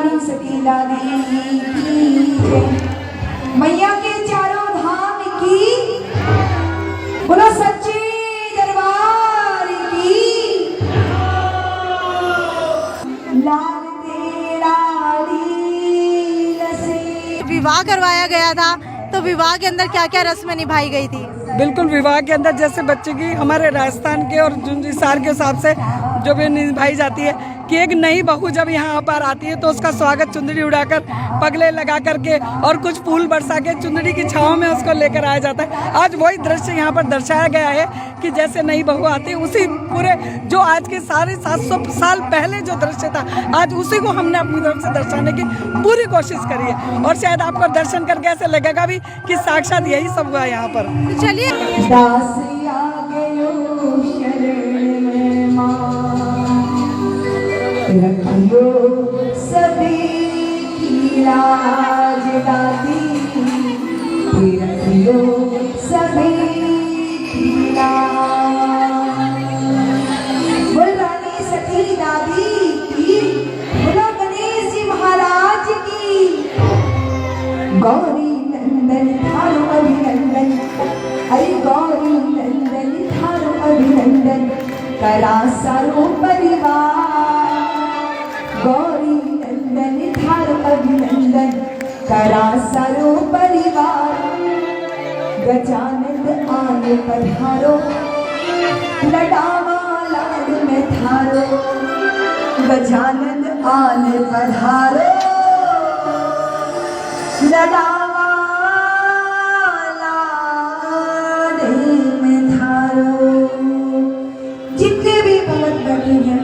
सतीला दी मैया के चारों धाम की बोलो सच्चे दरबार की लाल तेरा लील से। विवाह करवाया गया था तो विवाह के अंदर क्या क्या रस्में निभाई गई थी? बिल्कुल, विवाह के अंदर जैसे बच्चे की हमारे राजस्थान के और हिसार के हिसाब से जो भी निभाई जाती है कि एक नई बहू जब यहाँ पर आती है तो उसका स्वागत चुंदड़ी उड़ाकर पगले लगा करके और कुछ फूल बरसा के चुंदड़ी की छांव में उसको लेकर आया जाता है। आज वही दृश्य यहाँ पर दर्शाया गया है कि जैसे नई बहू आती है उसी पूरे जो आज के साढ़े 700 साल पहले जो दृश्य था आज उसी को हमने अपनी तरफ से दर्शाने की पूरी कोशिश करी है और शायद आपको दर्शन करके ऐसे लगेगा भी कि साक्षात यही सब हुआ यहाँ पर। चलिए रखियो सभी की लाज दादी, रखियो सभी की लाज। बोल रानी सती दादी की, बोलो गणेश जी महाराज की। गौरी नंदन थारो अभिनंदन, अरे गौरी नंदन थारो अभिनंदन, करा सारो परिवार। गौरी नंदन थारो अभिनंदन, करा सारो परिवार। गजानंद आने पधारो, लडावा लाड में थारो। गजानंद आने पधारो, लडावा लाड में थारो। जितने भी भगत बैठे हैं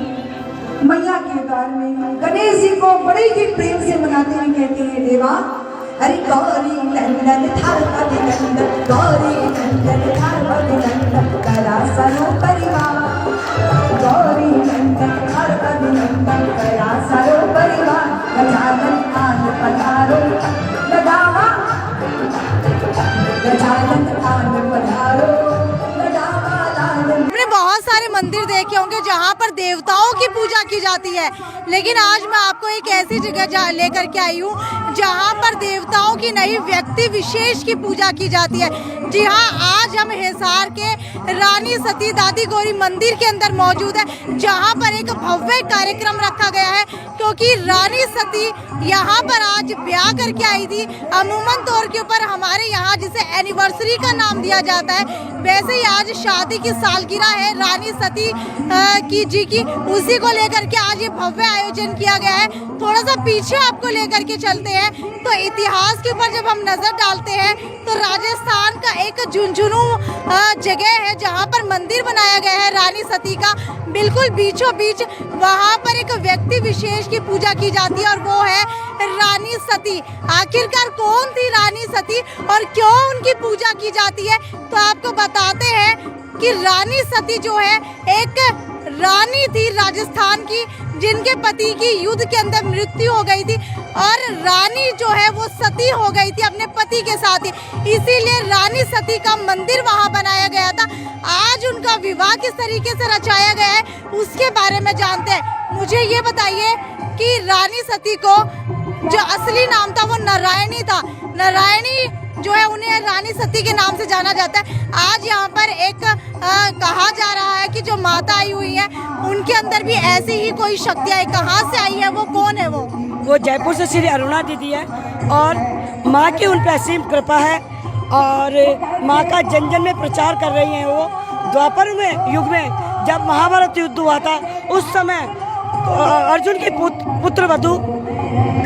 मैया के द्वार में गणेश जी को बड़े ही प्रेम से मनाते हुए कहते हैं देवा, अरे गौरी नंदन थारो अभिनंदन, गौरी नंदन थारो अभिनंदन, करा सारो परिवार। गौरी नंदन थारो अभिनंदन, करा सारो परिवार। गजानन आन पधारो, लगावा गजानन आन पधारो। हमने बहुत सारे मंदिर देखे होंगे जहाँ पर देवताओं की पूजा की जाती है, लेकिन आज मैं आपको एक ऐसी जगह लेकर के आई हूँ जहाँ पर देवताओं की नहीं व्यक्ति विशेष की पूजा की जाती है। जी हाँ, आज हम हिसार के रानी सती दादी गौरी मंदिर के अंदर मौजूद है जहाँ पर एक भव्य कार्यक्रम रखा गया है क्योंकि रानी सती यहाँ पर आज ब्याह करके आई थी। अमूमन तौर के ऊपर हमारे यहाँ जिसे एनिवर्सरी का नाम दिया जाता है, वैसे ही आज शादी की सालगिरह है रानी सती की उसी को लेकर के आज ये भव्य आयोजन किया गया है। थोड़ा सा पीछे आपको लेकर के चलते हैं तो इतिहास के ऊपर जब हम नजर डालते हैं तो राजस्थान का एक झुंझुनू जगह है जहाँ पर मंदिर बनाया गया है रानी सती का। बिल्कुल बीचों बीच वहाँ पर एक व्यक्ति विशेष की पूजा की जाती है और वो है रानी सती। आखिरकार कौन थी रानी सती और क्यों उनकी पूजा की जाती है, तो आपको बताते हैं कि रानी सती जो है एक रानी थी राजस्थान की जिनके पति की युद्ध के अंदर मृत्यु हो गई थी और रानी जो है वो सती हो गई थी अपने पति के साथ ही, इसीलिए रानी सती का मंदिर वहां बनाया गया था। आज उनका विवाह किस तरीके से रचाया गया है उसके बारे में जानते हैं। मुझे ये बताइए कि रानी सती को जो असली नाम था वो नारायणी था। नारायणी जो है उन्हें रानी सती के नाम से जाना जाता है। आज यहाँ पर एक कहा जा रहा है कि जो माता आई हुई है उनके अंदर भी ऐसी ही कोई शक्ति है। कहाँ से आई है, वो कौन है? वो जयपुर से श्री अरुणा दीदी है और माँ की उन पर असीम कृपा है और माँ का जन जन में प्रचार कर रही हैं। वो द्वापर में युग में जब महाभारत युद्ध हुआ था उस समय अर्जुन के पुत्र वधु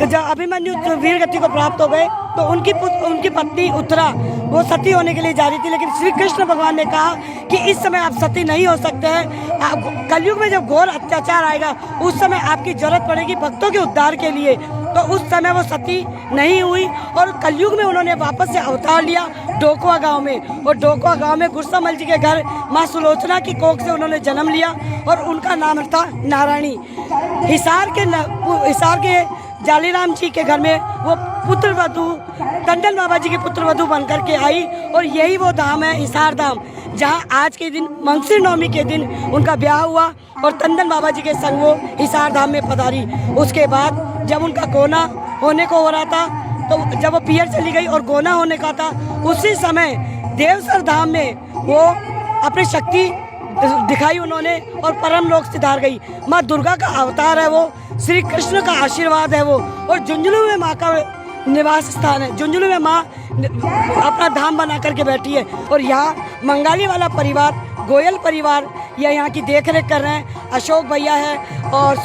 जब अभिमन्यु वीर गति को प्राप्त हो गए तो उनकी पत्नी उत्तरा वो सती होने के लिए जा रही थी, लेकिन श्री कृष्ण भगवान ने कहा कि इस समय आप सती नहीं हो सकते हैं। कलयुग में जब घोर अत्याचार आएगा उस समय आपकी जरूरत पड़ेगी भक्तों के उद्धार के लिए। तो उस समय वो सती नहीं हुई और कलयुग में उन्होंने वापस से अवतार लिया डोकवा गांव में, और डोकवा गांव में गुरसामल जी के घर माँ सुलोचना की कोख से उन्होंने जन्म लिया और उनका नाम था नारायणी। हिसार के जालीराम जी के घर में वो पुत्र वधु टंडन बाबा जी के पुत्र वधु बन करके आई और यही वो धाम है हिसार धाम। जहाँ आज के दिन मंगसिर नवमी के दिन उनका ब्याह हुआ और तंदन बाबा जी के संग वो हिसार धाम में पधारी। उसके बाद जब उनका गोना होने को हो रहा था, तो जब वो पियर चली गई और गोना होने का था, उसी समय देवसर धाम में वो अपनी शक्ति दिखाई उन्होंने और परम लोक सिधार गई। माँ दुर्गा का अवतार है वो, श्री कृष्ण का आशीर्वाद है वो, और झुंझुनू में माँ का निवास स्थान है। झुंझुनू में माँ अपना धाम बना करके बैठी है। और यहाँ मंगाली वाला परिवार, गोयल परिवार, ये यहाँ की देख रेख कर रहे हैं। अशोक भैया है और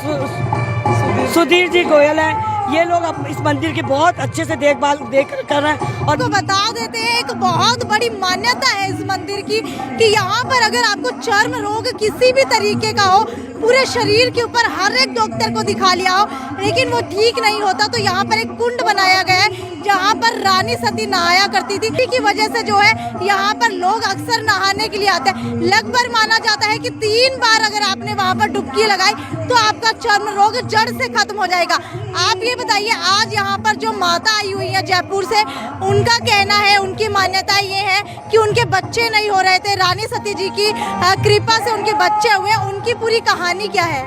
सुधीर जी गोयल हैं। ये लोग अब इस मंदिर की बहुत अच्छे से देखभाल कर रहे हैं। और तो बता देते हैं, एक बहुत बड़ी मान्यता है इस मंदिर की कि यहाँ पर अगर आपको चर्म रोग किसी भी तरीके का हो, पूरे शरीर के ऊपर हर एक डॉक्टर को दिखा लिया हो, लेकिन वो ठीक नहीं होता, तो यहाँ पर एक कुंड बनाया गया है जहाँ पर रानी सती नहाया करती थी। की वजह से जो है यहाँ पर लोग अक्सर नहाने के लिए आते हैं। लगभग माना जाता है कि 3 बार अगर आपने वहाँ पर डुबकी लगाई तो आपका चर्म रोग जड़ से खत्म हो जाएगा। आप ये बताइए, आज यहाँ पर जो माता आई हुई है जयपुर से, उनका कहना है, उनकी मान्यता ये है कि उनके बच्चे नहीं हो रहे थे, रानी सती जी की कृपा से उनके बच्चे हुए। उनकी पूरी कहानी क्या है?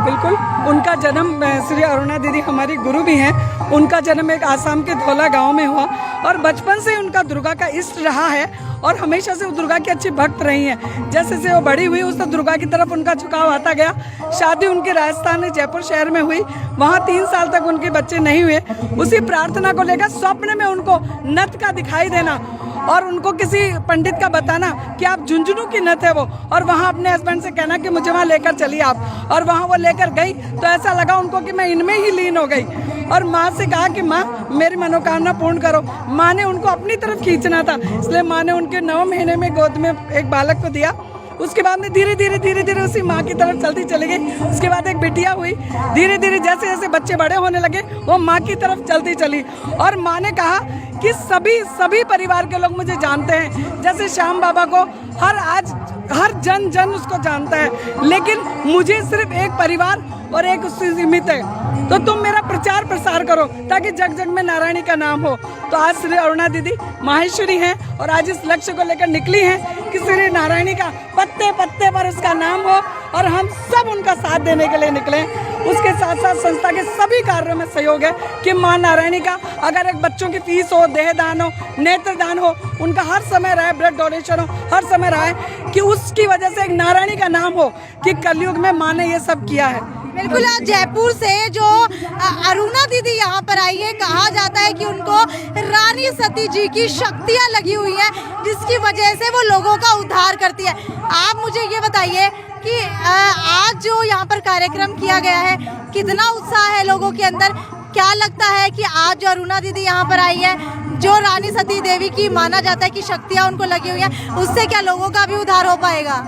बिल्कुल, उनका जन्म श्री अरुणा दीदी हमारी गुरु भी हैं। उनका जन्म एक आसाम के धौला गांव में हुआ और बचपन से उनका दुर्गा का इष्ट रहा है और हमेशा से वो दुर्गा की अच्छी भक्त रही हैं। जैसे जैसे वो बड़ी हुई, उससे दुर्गा की तरफ उनका झुकाव आता गया। शादी उनकी राजस्थान में जयपुर शहर में हुई। वहाँ 3 साल तक उनके बच्चे नहीं हुए। उसी प्रार्थना को लेकर स्वप्न में उनको नथ का दिखाई देना और उनको किसी पंडित का बताना कि आप झुंझुनू की नथ है वो, और वहाँ अपने हस्बैंड से कहना कि मुझे वहाँ लेकर चलिए आप। और वहाँ वो लेकर गई तो ऐसा लगा उनको कि मैं इनमें ही लीन हो गई। और माँ से कहा कि माँ मेरी मनोकामना पूर्ण करो। माँ ने उनको अपनी तरफ खींचना था, इसलिए माँ ने उनके 9 महीने में गोद में एक बालक को दिया। उसके बाद में धीरे धीरे उसी माँ की तरफ चलती चली गई। उसके बाद एक बिटिया हुई। धीरे धीरे जैसे जैसे बच्चे बड़े होने लगे, वो माँ की तरफ चलती चली। और माँ ने कहा कि सभी परिवार के लोग मुझे जानते हैं। जैसे श्याम बाबा को हर जन उसको जानता है, लेकिन मुझे सिर्फ एक परिवार और एक उससे सीमित है। तो तुम मेरा प्रचार प्रसार करो ताकि जग जग में नारायणी का नाम हो। तो आज श्री अरुणा दीदी माहेश्वरी हैं और आज इस लक्ष्य को लेकर निकली हैं कि श्री नारायणी का पत्ते पत्ते पर उसका नाम हो और हम सब उनका साथ देने के लिए निकले। उसके साथ साथ संस्था के सभी कार्यों में सहयोग है कि माँ नारायणी का अगर एक बच्चों की फीस हो, देह दान हो, नेत्र दान हो, उनका हर समय रहे, ब्लड डोनेशन हो, हर समय रहे, कि उसकी वजह से एक नारायणी का नाम हो कि कलयुग में माँ ने ये सब किया है। बिल्कुल, आज जयपुर से जो अरुणा दीदी यहाँ पर आई है, कहा जाता है कि उनको रानी सती जी की शक्तियाँ लगी हुई हैं, जिसकी वजह से वो लोगों का उद्धार करती है। आप मुझे ये बताइए कि आज जो यहाँ पर कार्यक्रम किया गया है, कितना उत्साह है लोगों के अंदर? क्या लगता है कि आज जो अरुणा दीदी यहाँ पर आई है, जो रानी सती देवी की माना जाता है कि शक्तियाँ उनको लगी हुई हैं, उससे क्या लोगों का भी उद्धार हो पाएगा?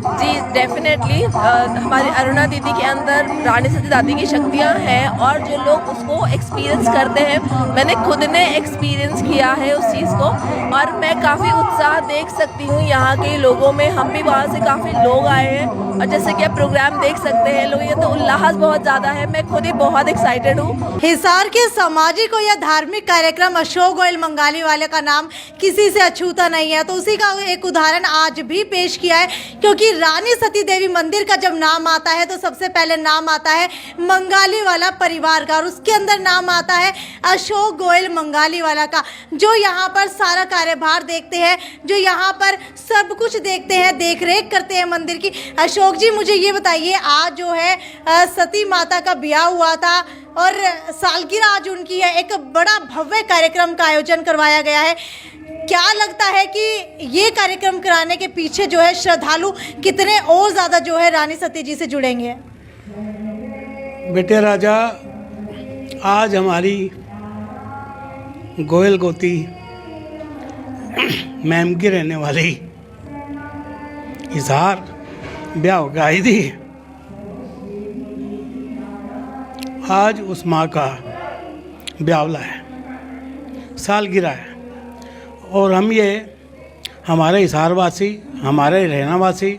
जी डेफिनेटली, हमारी अरुणा दीदी के अंदर रानी सती दादी की शक्तियाँ हैं और जो लोग उसको एक्सपीरियंस करते हैं, मैंने खुद ने एक्सपीरियंस किया है उस चीज़ को और मैं काफ़ी उत्साह देख सकती हूँ यहाँ के लोगों में। हम भी वहाँ से काफ़ी लोग आए हैं और जैसे कि आप प्रोग्राम देख सकते हैं लोग, ये तो उल्लास बहुत ज़्यादा है। मैं खुद ही बहुत एक्साइटेड हूँ। हिसार के सामाजिक और या धार्मिक कार्यक्रम अशोक गोयल मंगाली वाले का नाम किसी से अछूता नहीं है, तो उसी का एक उदाहरण आज भी पेश किया है। क्योंकि रानी सती देवी मंदिर का जब नाम आता है तो सबसे पहले नाम आता है मंगाली वाला परिवार का और उसके अंदर नाम आता है अशोक गोयल मंगाली वाला का, जो यहाँ पर सारा कार्यभार देखते हैं, जो यहाँ पर सब कुछ देखते हैं, देख रेख करते हैं मंदिर की। अशोक जी, मुझे ये बताइए, आज जो है सती माता का ब्याह हुआ था और सालगिरह आज उनकी है, एक बड़ा भव्य कार्यक्रम का आयोजन करवाया गया है। क्या लगता है कि ये कार्यक्रम कराने के पीछे जो है श्रद्धालु कितने और ज़्यादा जो है रानी सती जी से जुड़ेंगे? बेटे राजा, आज हमारी गोयल गोती मैम की रहने वाली हिसार ब्याह हो गया आई थी। आज उस माँ का ब्यावला है, सालगिरह है और हम ये हमारे हिसारवासी, हमारे रहनावासी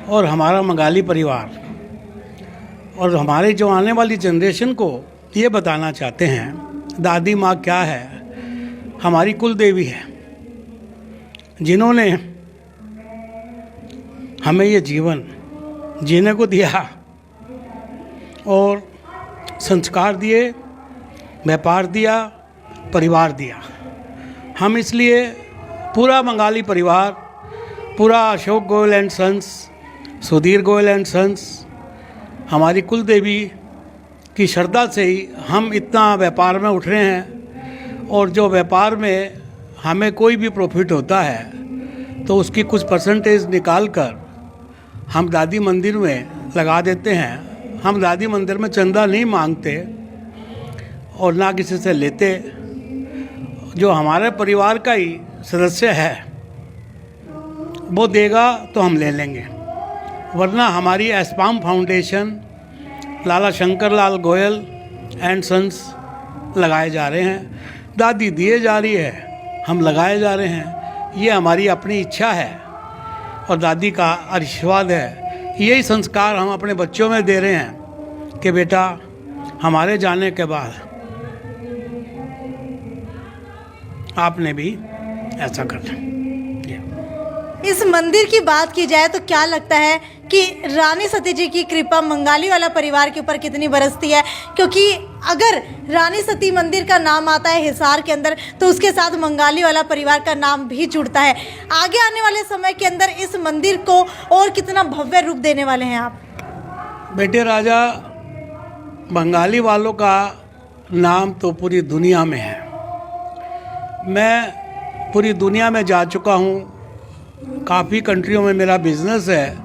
और हमारा मंगाली परिवार और हमारे जो आने वाली जनरेशन को ये बताना चाहते हैं, दादी माँ क्या है? हमारी कुल देवी है, जिन्होंने हमें ये जीवन जीने को दिया और संस्कार दिए, व्यापार दिया, परिवार दिया। हम इसलिए पूरा बंगाली परिवार, पूरा Ashok Goyal and sons, Sudhir Goyal and sons, हमारी कुल देवी की श्रद्धा से ही हम इतना व्यापार में उठ रहे हैं। और जो व्यापार में हमें कोई भी प्रॉफिट होता है तो उसकी कुछ परसेंटेज निकाल कर हम दादी मंदिर में लगा देते हैं। हम दादी मंदिर में चंदा नहीं मांगते और ना किसी से लेते। जो हमारे परिवार का ही सदस्य है वो देगा तो हम ले लेंगे, वरना हमारी एस्पाम foundation, Lala Shankar Lal Goyal and sons लगाए जा रहे हैं। दादी दिए जा रही है, हम लगाए जा रहे हैं। ये हमारी अपनी इच्छा है और दादी का आशीर्वाद है। यही संस्कार हम अपने बच्चों में दे रहे हैं कि बेटा हमारे जाने के बाद आपने भी ऐसा करना। इस मंदिर की बात की जाए तो क्या लगता है कि रानी सती जी की कृपा मंगाली वाला परिवार के ऊपर कितनी बरसती है? क्योंकि अगर रानी सती मंदिर का नाम आता है हिसार के अंदर तो उसके साथ मंगाली वाला परिवार का नाम भी जुड़ता है। आगे आने वाले समय के अंदर इस मंदिर को और कितना भव्य रूप देने वाले हैं आप? बेटे राजा, बंगाली वालों का नाम तो पूरी दुनिया में है। मैं पूरी दुनिया में जा चुका हूँ, काफ़ी कंट्रियों में मेरा बिजनेस है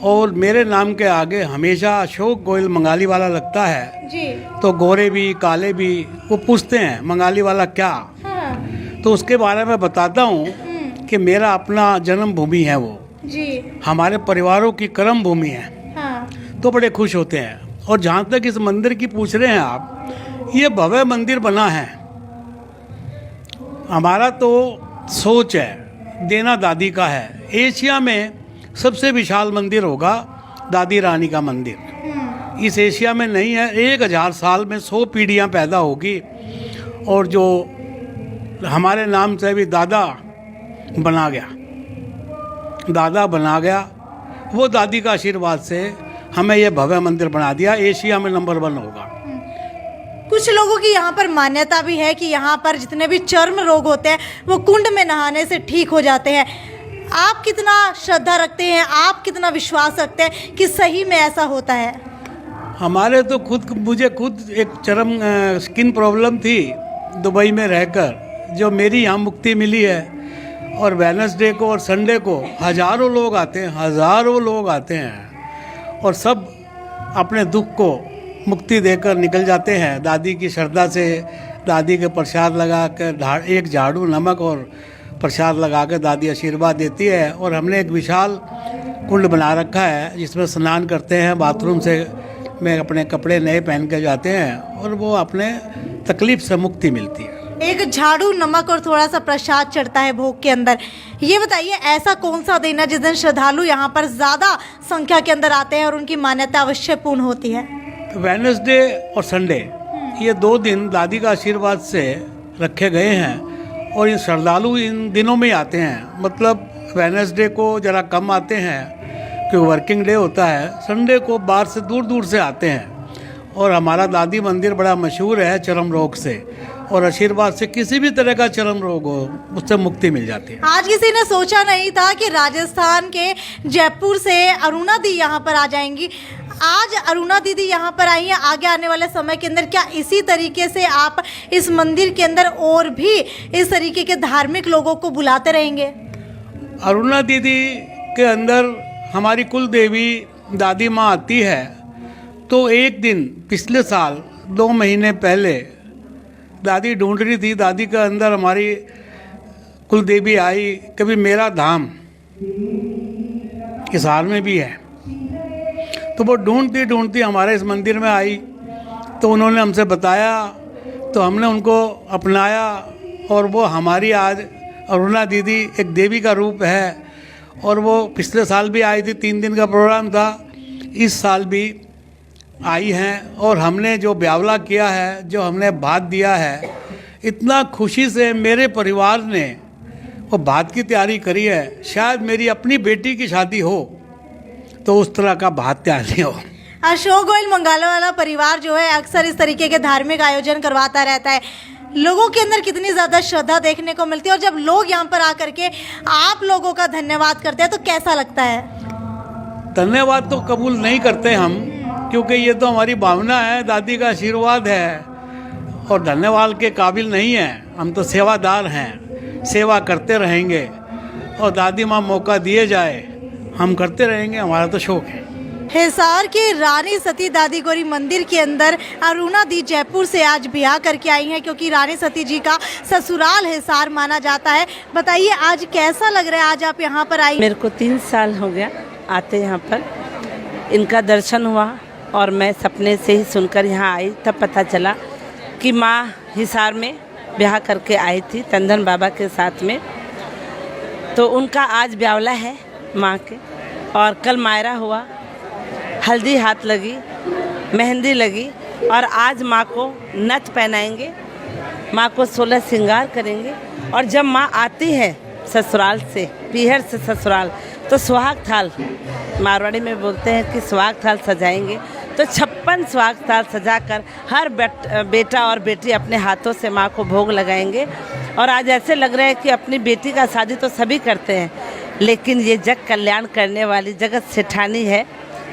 और मेरे नाम के आगे हमेशा अशोक गोयल मंगाली वाला लगता है जी। तो गोरे भी काले भी वो पूछते हैं मंगाली वाला क्या। हाँ। तो उसके बारे में बताता हूँ कि मेरा अपना जन्म भूमि है वो जी। हमारे परिवारों की कर्म भूमि है। हाँ। तो बड़े खुश होते हैं। और जहाँ तक इस मंदिर की पूछ रहे हैं आप, ये भव्य मंदिर बना है। हमारा तो सोच है देना दादी का है। एशिया में सबसे विशाल मंदिर होगा दादी रानी का मंदिर। इस एशिया में नहीं है। 1000 साल में 100 पीढ़ियाँ पैदा होगी और जो हमारे नाम से भी दादा बना गया, वो दादी का आशीर्वाद से हमें ये भव्य मंदिर बना दिया। एशिया में नंबर 1 होगा। कुछ लोगों की यहाँ पर मान्यता भी है कि यहाँ पर जितने भी चर्म रोग होते हैं वो कुंड में नहाने से ठीक हो जाते हैं। आप कितना श्रद्धा रखते हैं, आप कितना विश्वास रखते हैं कि सही में ऐसा होता है? हमारे तो मुझे खुद एक चरम स्किन प्रॉब्लम थी दुबई में रहकर, जो मेरी यहाँ मुक्ति मिली है। और वेडनेसडे को और संडे को हज़ारों लोग आते हैं और सब अपने दुख को मुक्ति देकर निकल जाते हैं। दादी की श्रद्धा से दादी के प्रसाद लगा कर, एक झाड़ू नमक और प्रसाद लगा कर दादी आशीर्वाद देती है। और हमने एक विशाल कुंड बना रखा है जिसमें स्नान करते हैं। बाथरूम से में अपने कपड़े नए पहन के जाते हैं और वो अपने तकलीफ से मुक्ति मिलती है। एक झाड़ू नमक और थोड़ा सा प्रसाद चढ़ता है भोग के अंदर। ये बताइए ऐसा कौन सा दिन है जिस दिन श्रद्धालु यहाँ पर ज़्यादा संख्या के अंदर आते हैं और उनकी मान्यता अवश्य पूर्ण होती है? वेडनेसडे और संडे, ये 2 दिन दादी का आशीर्वाद से रखे गए हैं और ये श्रद्धालु इन दिनों में आते हैं। मतलब वेडनेसडे को ज़रा कम आते हैं क्योंकि वर्किंग डे होता है। संडे को बाहर से दूर दूर से आते हैं और हमारा दादी मंदिर बड़ा मशहूर है चर्म रोग से, और आशीर्वाद से किसी भी तरह का चर्म रोग हो उससे मुक्ति मिल जाती है। आज किसी ने सोचा नहीं था कि राजस्थान के जयपुर से अरुणा दी यहाँ पर आ जाएंगी। आज अरुणा दीदी यहाँ पर आई हैं। आगे आने वाले समय के अंदर क्या इसी तरीके से आप इस मंदिर के अंदर और भी इस तरीके के धार्मिक लोगों को बुलाते रहेंगे? अरुणा दीदी के अंदर हमारी कुल देवी दादी माँ आती है तो एक दिन पिछले साल 2 महीने पहले दादी ढूंढ रही थी। दादी के अंदर हमारी कुल देवी आई। कभी मेरा धाम हिसार में भी है, तो वो ढूंढती हमारे इस मंदिर में आई। तो उन्होंने हमसे बताया तो हमने उनको अपनाया और वो हमारी आज अरुणा दीदी एक देवी का रूप है। और वो पिछले साल भी आई थी, 3 दिन का प्रोग्राम था। इस साल भी आई हैं और हमने जो ब्यावला किया है, जो हमने भात दिया है, इतना खुशी से मेरे परिवार ने और भात की तैयारी करी है। शायद मेरी अपनी बेटी की शादी हो तो उस तरह का भात तैयार नहीं हो। अशोक गोयल मंगाला वाला परिवार जो है अक्सर इस तरीके के धार्मिक आयोजन करवाता रहता है। लोगों के अंदर कितनी ज़्यादा श्रद्धा देखने को मिलती है, और जब लोग यहाँ पर आकर के आप लोगों का धन्यवाद करते हैं तो कैसा लगता है? धन्यवाद तो कबूल नहीं करते हम, क्योंकि ये तो हमारी भावना है, दादी का आशीर्वाद है, और धन्यवाद के काबिल नहीं है। हम तो सेवादार हैं, सेवा करते रहेंगे, और दादी माँ मौका दिए जाए हम करते रहेंगे, हमारा तो शौक है। हिसार के रानी सती दादी गौरी मंदिर के अंदर अरुणा दी जयपुर से आज ब्याह करके आई हैं, क्योंकि रानी सती जी का ससुराल हिसार माना जाता है। बताइए आज कैसा लग रहा है, आज आप यहाँ पर आई? मेरे को 3 साल हो गया आते यहाँ पर। इनका दर्शन हुआ और मैं सपने से ही सुनकर यहाँ आई, तब पता चला कि माँ हिसार में ब्याह करके आई थी तंदन बाबा के साथ में। तो उनका आज ब्यावला है माँ के, और कल मायरा हुआ, हल्दी हाथ लगी, मेहंदी लगी, और आज माँ को नथ पहनाएंगे, माँ को 16 श्रृंगार करेंगे। और जब माँ आती है ससुराल से, पीहर से ससुराल, तो सुहाग थाल, मारवाड़ी में बोलते हैं कि सुहाग थाल सजाएंगे। तो 56 सुहाग थाल सजाकर हर बेटा और बेटी अपने हाथों से माँ को भोग लगाएंगे। और आज ऐसे लग रहा है कि अपनी बेटी का शादी तो सभी करते हैं, लेकिन ये जग कल्याण करने वाली जगत सेठानी है,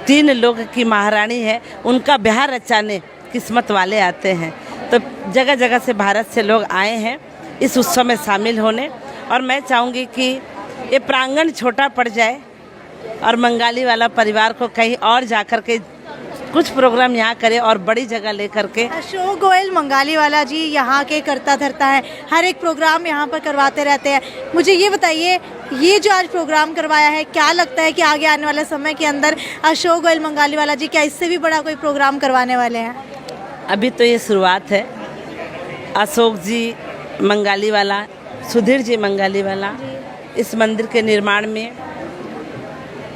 3 लोग की महारानी है, उनका ब्याह रचाने किस्मत वाले आते हैं। तो जगह जगह से भारत से लोग आए हैं इस उत्सव में शामिल होने। और मैं चाहूँगी कि ये प्रांगण छोटा पड़ जाए और मंगाली वाला परिवार को कहीं और जाकर के कुछ प्रोग्राम यहाँ करे और बड़ी जगह लेकर के। अशोक गोयल मंगाली वाला जी यहाँ के करता धरता है, हर एक प्रोग्राम यहाँ पर करवाते रहते हैं। मुझे ये बताइए, ये जो आज प्रोग्राम करवाया है, क्या लगता है कि आगे आने वाले समय के अंदर अशोक गोयल मंगाली वाला जी क्या इससे भी बड़ा कोई प्रोग्राम करवाने वाले हैं? अभी तो ये शुरुआत है। अशोक जी मंगाली वाला, सुधीर जी मंगाली वाला इस मंदिर के निर्माण में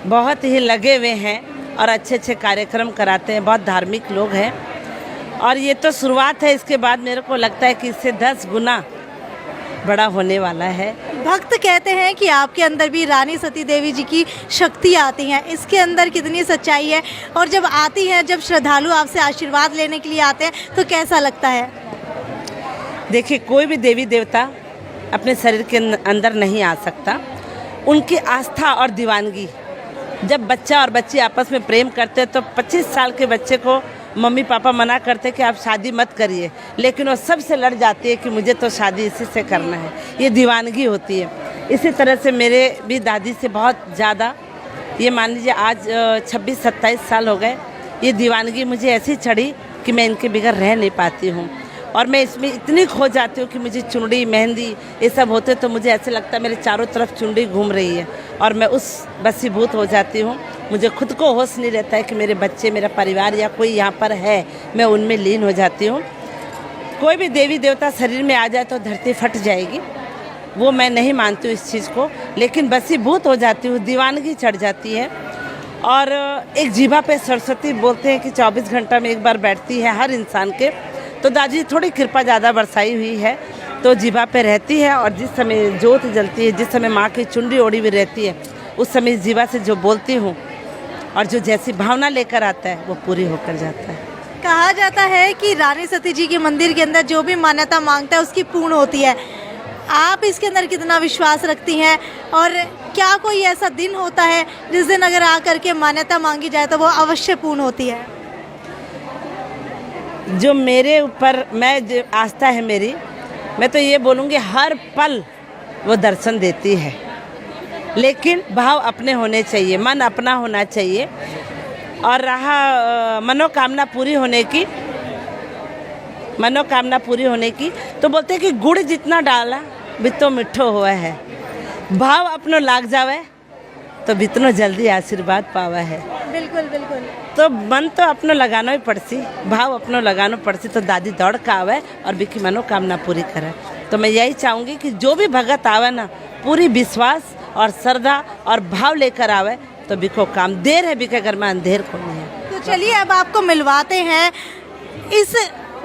बहुत ही लगे हुए हैं और अच्छे अच्छे कार्यक्रम कराते हैं, बहुत धार्मिक लोग हैं। और ये तो शुरुआत है, इसके बाद मेरे को लगता है कि इससे 10 गुना बड़ा होने वाला है। भक्त कहते हैं कि आपके अंदर भी रानी सती देवी जी की शक्ति आती हैं, इसके अंदर कितनी सच्चाई है? और जब आती हैं, जब श्रद्धालु आपसे आशीर्वाद लेने के लिए आते हैं तो कैसा लगता है? देखिए, कोई भी देवी देवता अपने शरीर के अंदर नहीं आ सकता। उनकी आस्था और दीवानगी, जब बच्चा और बच्ची आपस में प्रेम करते तो 25 साल के बच्चे को मम्मी पापा मना करते कि आप शादी मत करिए, लेकिन वो सबसे लड़ जाती है कि मुझे तो शादी इसी से करना है। ये दीवानगी होती है। इसी तरह से मेरे भी दादी से बहुत ज़्यादा, ये मान लीजिए आज 26-27 साल हो गए, ये दीवानगी मुझे ऐसी चढ़ी कि मैं इनके बगैर रह नहीं पाती हूँ। और मैं इसमें इतनी खो जाती हूँ कि मुझे चुनरी, मेहंदी ये सब होते तो मुझे ऐसे लगता है मेरे चारों तरफ चुनरी घूम रही है, और मैं उस बसीभूत हो जाती हूँ। मुझे खुद को होश नहीं रहता है कि मेरे बच्चे, मेरा परिवार या कोई यहाँ पर है, मैं उनमें लीन हो जाती हूँ। कोई भी देवी देवता शरीर में आ जाए तो धरती फट जाएगी, वो मैं नहीं मानती हूँ इस चीज़ को, लेकिन बसीभूत हो जाती हूँ, दीवानगी चढ़ जाती है। और एक जीभा पे सरस्वती बोलते हैं कि 24 घंटा में एक बार बैठती है हर इंसान के। तो दादी थोड़ी कृपा ज़्यादा बरसाई हुई है, तो जीभा पे रहती है। और जिस समय जोत जलती है, जिस समय माँ की चुनरी ओढ़ी हुई रहती है, उस समय जीभा से जो बोलती हूँ और जो जैसी भावना लेकर आता है वो पूरी होकर जाता है। कहा जाता है कि रानी सती जी के मंदिर के अंदर जो भी मान्यता मांगता है उसकी पूर्ण होती है। आप इसके अंदर कितना विश्वास रखती हैं, और क्या कोई ऐसा दिन होता है जिस दिन अगर आकर के मान्यता मांगी जाए तो वो अवश्य पूर्ण होती है? जो मेरे ऊपर जो आस्था है मेरी, मैं तो ये बोलूँगी हर पल वो दर्शन देती है, लेकिन भाव अपने होने चाहिए, मन अपना होना चाहिए। और रहा मनोकामना पूरी होने की, तो बोलते हैं कि गुड़ जितना डाला बितो मिठो हुआ है। भाव अपनो लाग जावे तो बितनो जल्दी आशीर्वाद पावा है। बिल्कुल बिल्कुल। तो मन तो अपनो लगाना ही पड़सी, भाव अपनो लगाना पड़सी, तो दादी दौड़ का आवे और बिकी मनोकामना पूरी करे। तो मैं यही चाहूँगी कि जो भी भगत आवे ना, पूरी विश्वास और श्रद्धा और भाव लेकर आवे तो बिको काम। देर है बिके घर में, अंधेर को नहीं है। तो चलिए अब आपको मिलवाते हैं इस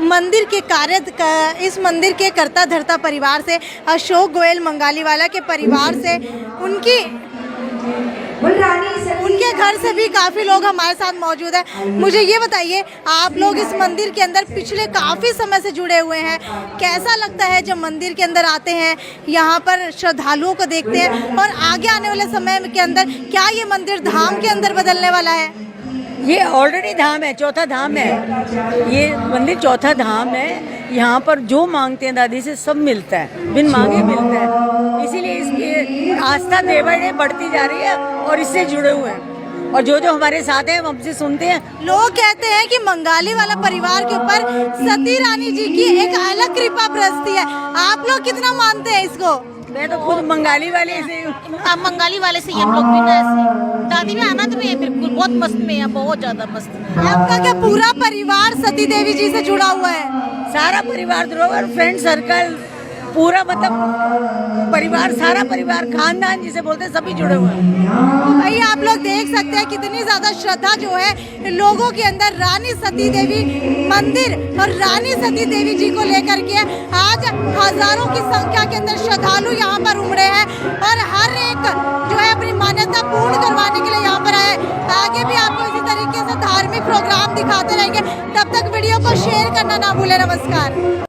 मंदिर के इस मंदिर के कर्ता धर्ता परिवार से, अशोक गोयल मंगालीवाला के परिवार से, उनके घर से भी काफ़ी लोग हमारे साथ मौजूद हैं। मुझे ये बताइए, आप लोग इस मंदिर के अंदर पिछले काफ़ी समय से जुड़े हुए हैं, कैसा लगता है जब मंदिर के अंदर आते हैं, यहाँ पर श्रद्धालुओं को देखते हैं, और आगे आने वाले समय के अंदर क्या ये मंदिर धाम के अंदर बदलने वाला है? ये ऑलरेडी धाम है, चौथा धाम है। ये मंदिर चौथा धाम है। यहाँ पर जो मांगते हैं दादी से सब मिलता है, बिन मांगे मिलता है। इसीलिए इसकी आस्था डे बाय डे बढ़ती जा रही है और इससे जुड़े हुए हैं। और जो हमारे साथ हैं, हम हमसे सुनते हैं। लोग कहते हैं कि मंगालीवाला परिवार के ऊपर सती रानी जी की एक अलग कृपा बरसती है। आप लोग कितना मानते हैं इसको? मैं तो खुद मंगाली वाले से हूँ। आप मंगाली वाले से ही, हम लोग भी ना ऐसे। दादी में आनंद में है, बिल्कुल बहुत मस्त में है, बहुत ज्यादा मस्त में है। आपका क्या पूरा परिवार सती देवी जी से जुड़ा हुआ है? सारा परिवार जुड़ा हुआ है, फ्रेंड सर्कल पूरा, मतलब परिवार, सारा परिवार, खानदान जिसे बोलते हैं, सभी जुड़े हुए हैं। भाई आप लोग देख सकते हैं कितनी ज्यादा श्रद्धा जो है लोगों के अंदर रानी सती देवी मंदिर और रानी सती देवी जी को लेकर के। आज हजारों की संख्या के अंदर श्रद्धालु यहाँ पर उमड़े हैं और हर एक जो है अपनी मान्यता पूर्ण करवाने के लिए यहाँ पर आए। आगे भी आपको इसी तरीके से धार्मिक प्रोग्राम दिखाते रहेंगे। तब तक वीडियो को शेयर करना ना भूलें। नमस्कार।